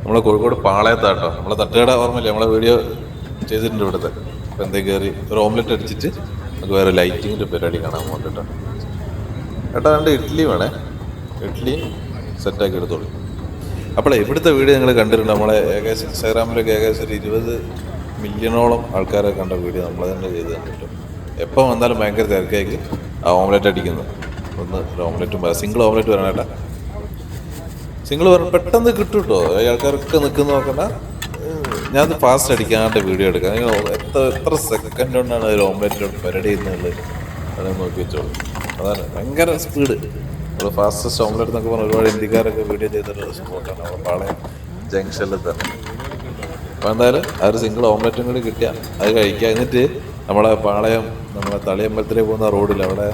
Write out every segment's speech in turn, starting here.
നമ്മളെ കോഴിക്കോട് പാളയത്താട്ടോ, നമ്മളെ തട്ടുകട ഓർമ്മയില്ലേ, നമ്മളെ വീഡിയോ ചെയ്തിട്ടുണ്ട് ഇവിടുത്തെ. അപ്പോൾ എന്തേ കയറി ഒരു ഓംലെറ്റ് അടിച്ചിട്ട് നമുക്ക് വേറെ ലൈറ്റിങ്ങിൻ്റെ പരിപാടി കാണാൻ പോകട്ടോ. ഏട്ടാ രണ്ട് ഇഡ്ഡലി വേണേ, ഇഡ്ഡലി സെറ്റാക്കി എടുത്തോളൂ. അപ്പോളേ ഇവിടുത്തെ വീഡിയോ നിങ്ങൾ കണ്ടിട്ടുണ്ട്. നമ്മളെ ഏകദേശം ഇൻസ്റ്റാഗ്രാമിലൊക്കെ ഏകദേശം ഒരു 20 മില്യണോളം ആൾക്കാരെ കണ്ട വീഡിയോ നമ്മൾ തന്നെ ചെയ്ത് തന്നിട്ടു. എപ്പോൾ വന്നാലും ഭയങ്കര തിരക്കേക്ക് ആ ഓംലെറ്റ് അടിക്കുന്നത്. ഒന്ന് ഒരു ഓംലെറ്റും സിംഗിൾ ഓംലെറ്റ് വരണേട്ടാ, സിംഗിൾ പെട്ടെന്ന് കിട്ടും കേട്ടോ. ആൾക്കാരൊക്കെ നിൽക്കുന്ന നോക്കണ്ട, ഞാനത് ഫാസ്റ്റ് അടിക്കാണ്ട് വീഡിയോ എടുക്കാം. നിങ്ങൾ എത്ര സെക്കൻഡ് കൊണ്ടാണ് ഒരു ഓംലെറ്റിലോട്ട് പരിപാടി ചെയ്യുന്നത് അത് നോക്കി വെച്ചോളൂ. അതാണ് ഭയങ്കര സ്പീഡ്. നമ്മൾ ഫാസ്റ്റസ്റ്റ് ഓംലെറ്റ് എന്നൊക്കെ പറഞ്ഞാൽ ഒരുപാട് ഇന്ത്യക്കാരൊക്കെ വീഡിയോ ചെയ്തിട്ടുള്ള സ്പോട്ടാണ് നമ്മൾ പാളയം ജംഗ്ഷനിൽ തന്നെ. അപ്പോൾ എന്തായാലും ആ ഒരു സിംഗിൾ ഓംലെറ്റും കൂടി കിട്ടിയാൽ അത് കഴിക്കുക. എന്നിട്ട് നമ്മളെ പാളയം നമ്മളെ തളിയമ്പലത്തിലേക്ക് പോകുന്ന റോഡിൽ അവിടെ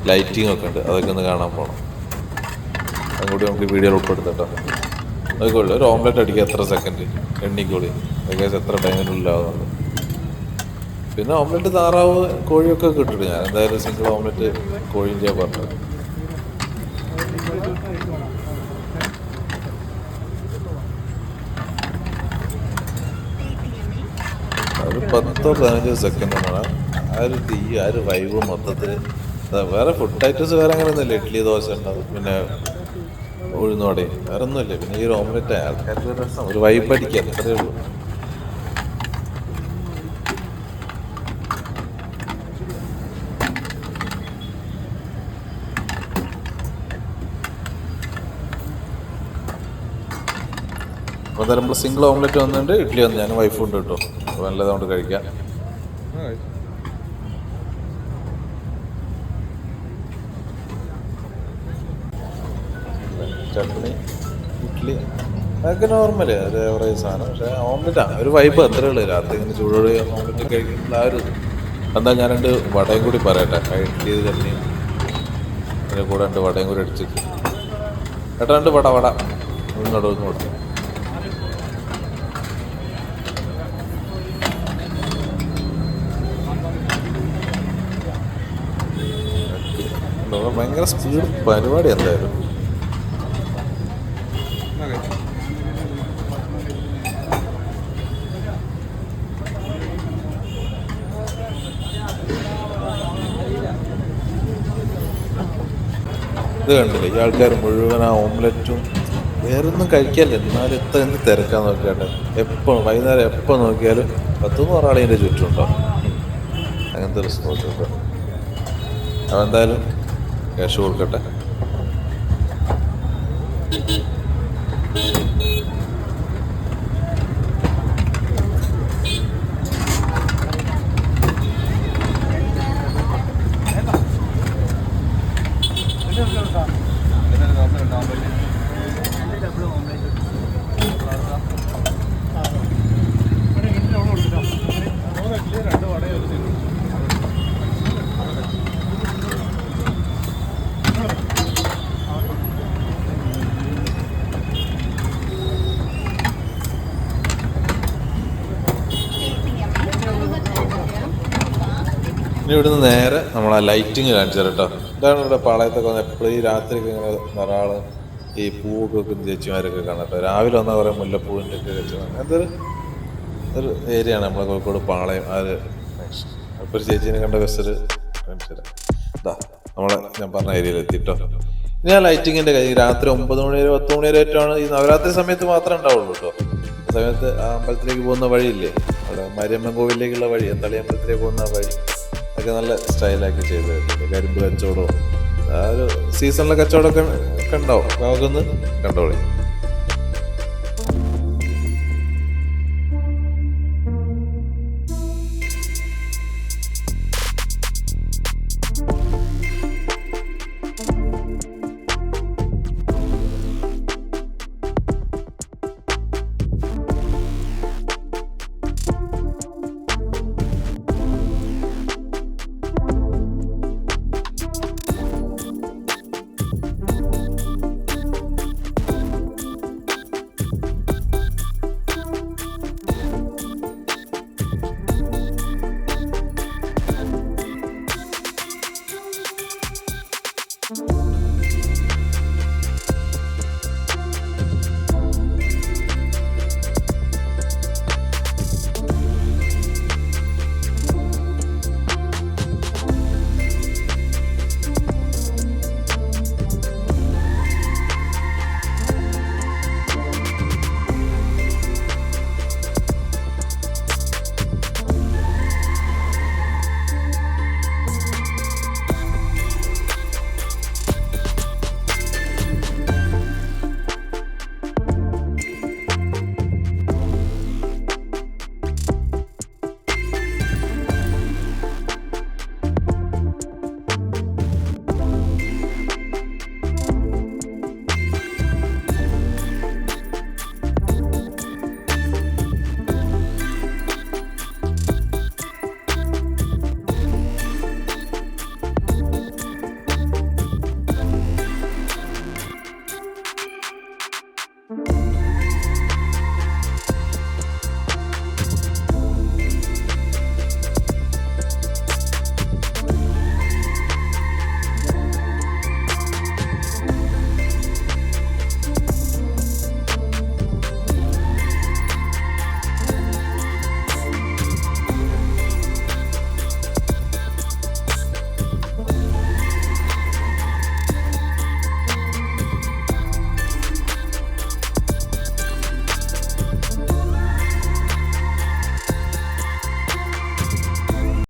ലൈറ്റിംഗ് ഒക്കെ ഉണ്ട്, അതൊക്കെ ഒന്ന് കാണാൻ പോകണം. അതും കൂടി നമുക്ക് വീഡിയോയിൽ ഉൾപ്പെടുത്തട്ടോ. അതുകൊണ്ട് ഒരു ഓംലെറ്റ് അടിക്കുക എത്ര സെക്കൻഡ് എണ്ണിക്കോളി, ഏകദേശം എത്ര ടൈമിനുള്ളിലാവുന്നുണ്ട്. പിന്നെ ഓംലെറ്റ് താറാവ് കോഴിയൊക്കെ കിട്ടും. ഞാൻ എന്തായാലും സിംഗിൾ ഓംലെറ്റ് കോഴിയും ചെയ്യാൻ പറഞ്ഞത്. ഒരു 10-15 സെക്കൻഡ് എന്നാണ് ആ ഒരു തീ, ആ ഒരു വൈബ് മൊത്തത്തിൽ. വേറെ ഫുഡ് ഐറ്റംസ് വേറെ അങ്ങനെ ഒന്നുമില്ല. ഇഡ്ഡലി ദോശ ഉണ്ടാവും, പിന്നെ ഉഴുന്നോടെ, വേറെ ഒന്നുമില്ല. പിന്നെ ഈ ഒരു ഓംലെറ്റ് ആൾക്കാർക്ക് ഒരു രസം, ഒരു വൈബ് അടിക്കുക, അത്രയേ ഉള്ളൂ. അപ്പോൾ എന്തായാലും നമ്മൾ സിംഗിൾ ഓംലെറ്റ് വന്നിട്ടുണ്ട്, ഇഡ്ഡലി വന്ന് ഞാൻ വൈഫ് ഉണ്ട് കേട്ടോ. അപ്പോൾ നല്ലതുകൊണ്ട് കഴിക്കാം. ചട്നി, ഇഡ്ഡലി അതൊക്കെ നോർമല്, അത് എവറേജ് സാധനം. പക്ഷേ ഓംലെറ്റാണ് ഒരു വൈബ്, അത്രേ ഉള്ളൂ. രാത്രി ഇങ്ങനെ ചൂടോടെ ഓംലെറ്റ് കഴിക്കുമ്പോൾ ആ ഒരു എന്താ. ഞാൻ 2 വടയും കൂടി പറയട്ടെ. ഇഡ്ഡലി ചട്നി അതിൻ്റെ കൂടെ 2 വടയും കൂടി അടിച്ചിട്ട് ഏട്ടാ 2 വട ഒന്നോട് ഒന്ന് കൊടുത്തു. ഭയങ്കര സ്പീഡ് പരിപാടി എന്തായാലും. ഇത് കണ്ടില്ലേ, ഈ ആൾക്കാർ മുഴുവൻ ആ ഓംലെറ്റും വേറൊന്നും കഴിക്കാനില്ല. എന്നാലും എന്ത് തിരക്കാന്ന് നോക്കിയാട്ടെ. എപ്പോൾ വൈകുന്നേരം എപ്പോൾ നോക്കിയാലും 10-100 ആൾ ഇതിൻ്റെ ചുറ്റുമുണ്ടോ. അങ്ങനത്തെ ഒരു സ്പോട്ട് ഉണ്ടോ. അപ്പോൾ എന്തായാലും ക്യാഷ് കൊടുക്കട്ടെ. ഇനി ഇവിടുന്ന് നേരെ നമ്മളാ ലൈറ്റിങ് കാണിച്ചു തരാം കേട്ടോ. ഇതാണ് ഇവിടെ പാളയത്തൊക്കെ വന്ന് എപ്പോഴും ഈ രാത്രിയൊക്കെ ഇങ്ങനെ ധാരാളം ഈ പൂവൊക്കെ വെക്കുന്ന ചേച്ചിമാരൊക്കെ കാണാം കേട്ടോ. രാവിലെ വന്നാൽ കുറേ മുല്ലപ്പൂവിൻ്റെ ഒക്കെ വെച്ച് അങ്ങനത്തെ ഒരു ഏരിയയാണ് നമ്മളെ കോഴിക്കോട് പാളയം. ആ ഒരു അപ്പോൾ ഒരു ചേച്ചീനെ കണ്ട ബസ്സിൽ കാണിച്ചു തരാം. ഇതാ നമ്മളെ ഞാൻ പറഞ്ഞ ഏരിയയിൽ എത്തിട്ടോ. ഇനി ആ ലൈറ്റിങ്ങിൻ്റെ കഴിഞ്ഞ് രാത്രി 9 മണി വരെ 10 മണി വരെ ആയിട്ടാണ് ഈ നവരാത്രി സമയത്ത് മാത്രമേ ഉണ്ടാവുള്ളൂ കേട്ടോ. ആ സമയത്ത് ആ അമ്പലത്തിലേക്ക് പോകുന്ന വഴിയില്ലേ, അവിടെ മാരിയമ്മൻ കോവിലേക്കുള്ള വഴി, തളിയമ്പലത്തിലേക്ക് പോകുന്ന വഴി ഒക്കെ നല്ല സ്റ്റൈലാക്കി ചെയ്ത് തരുന്നുണ്ട്. കരിമ്പ് കച്ചവടവും ആ ഒരു സീസണിലെ കച്ചവടമൊക്കെ ഉണ്ടാവും. നമുക്കൊന്ന് കണ്ടോളി.